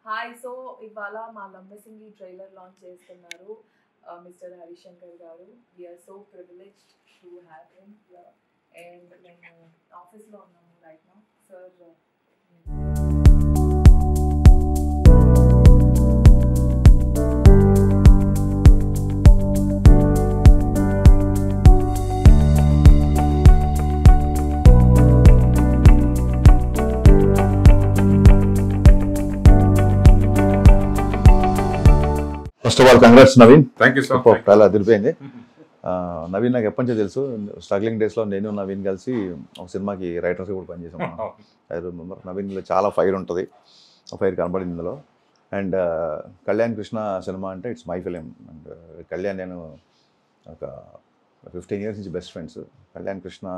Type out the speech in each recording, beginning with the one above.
Hi so ఇవాళ మా Lambasingi trailer launch చేస్తున్నారు mister Harishankar garu. We're so privileged to have him and మేము ఆఫీస్లో ఉన్నాము right now sir. First of all congrats Naveen. Thank you sir. చాలా అదిరిపోయింది. నవీన్ నాకు ఎప్పటి నుంచో తెలుసు. స్ట్రగ్లింగ్ డేస్లో నేను నవీన్ కలిసి ఒక సినిమాకి రైటర్స్ కూడా పనిచేసాం. I remember. నవీన్లో చాలా ఫైర్ ఉంటుంది, ఆ ఫైర్ కనబడింది ఇందులో. అండ్ కళ్యాణ్ కృష్ణ సినిమా అంటే it's my film. And Kalyan నేను ఒక 15 years నుంచి best friends. Kalyan Krishna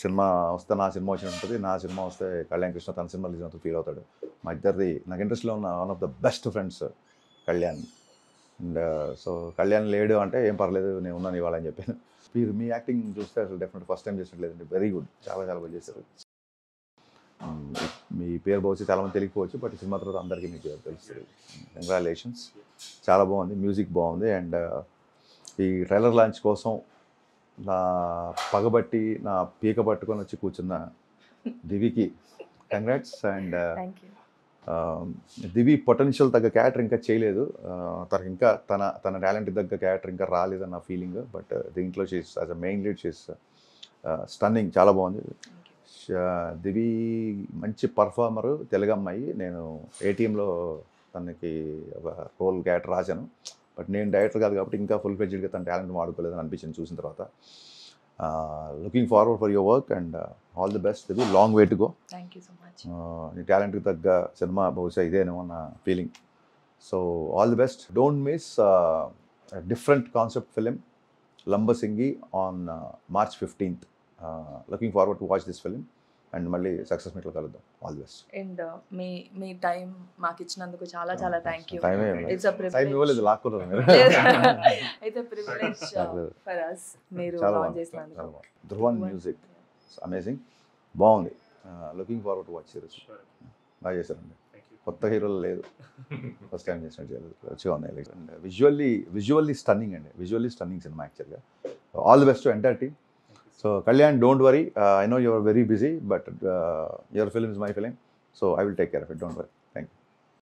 cinema వస్తే నా సినిమా వచ్చి ఉంటుంది, నా సినిమా వస్తే కళ్యాణ్ కృష్ణ తన సినిమా రిలీజ్ అవుతుంది ఫీల్ అవుతాడు. మా ఇద్దరిది నాకు ఇంట్రెస్ట్లో ఉన్న one of the best friends Kalyan. And so Kalyan లేడు అంటే ఏం పర్లేదు, నేను ఉన్నాను ఇవాళ అని చెప్పాను. మీరు మీ యాక్టింగ్ చూస్తే అసలు డెఫినెట్ ఫస్ట్ టైం చేసినట్లేదండి, వెరీ గుడ్, చాలా చాలా బాగా చేశారు. మీ పేరు బహుశా చాలామంది తెలియకపోవచ్చు, బట్ సినిమా తర్వాత అందరికీ మీ పేరు తెలుస్తుంది. కంగ్రాచులేషన్స్, చాలా బాగుంది, మ్యూజిక్ బాగుంది. అండ్ ఈ ట్రైలర్ లాంచ్ కోసం నా పగబట్టి నా పీక పట్టుకొని వచ్చి కూర్చున్న దివికి కంగ్రాట్స్. అండ్ దివి పొటెన్షియల్ తగ్గ క్యారెక్టర్ ఇంకా చేయలేదు, తనకి ఇంకా తన టాలెంట్ తగ్గ క్యారెక్టర్ ఇంకా రాలేదన్న ఫీలింగ్. బట్ దీంట్లో చేసి యాజ్ అ మెయిన్ లీడ్ చేసి స్టన్నింగ్, చాలా బాగుంది. దివి మంచి పర్ఫార్మరు, తెలుగు అమ్మాయి. నేను ఏటీఎంలో తనకి ఒక రోల్ క్యారెక్టర్ రాశాను, బట్ నేను డైరెక్టర్ కాదు కాబట్టి ఇంకా ఫుల్ ఫ్లెడ్జ్డ్గా తన టాలెంట్ వాడుకోలేదని అనిపించింది చూసిన తర్వాత. Looking forward for your work and all the best. Divi, long way to go. Thank you so much. నీ టాలెంట్కి తగ్గ సినిమా బహుశా ఇదేనేమో నా feeling. So all the best. Don't miss different concept film Lambasingi on March 15th. Looking forward to watch this film and మళ్ళీ success మీట్లో కలుద్దాం. All the best. And me time మాకు ఇచ్చినందుకు చాలా చాలా thank you. It's a time privilege. ఇవ్వలేదు, లాక్కున్నారు మీరు. It's a privilege for us మీరు చాలా లాంచ్ చేసినందుకు. ధ్రువన్ మ్యూజిక్ అమేజింగ్, బాగుంది. Looking forward to watch series. బాగా చేశారండి, కొత్త హీరోలు లేదు, ఫస్ట్ టైం చేసినట్టు చేయలేదు, మంచిగా ఉన్నాయి. అండ్ విజువల్లీ స్టన్నింగ్ అండి, విజువల్లీ స్టన్నింగ్ సినిమా యాక్చువల్గా. All the best to entire team. So Kalyan, don't worry. I know you are very busy, but your film is my film, so I will take care of it. Don't worry.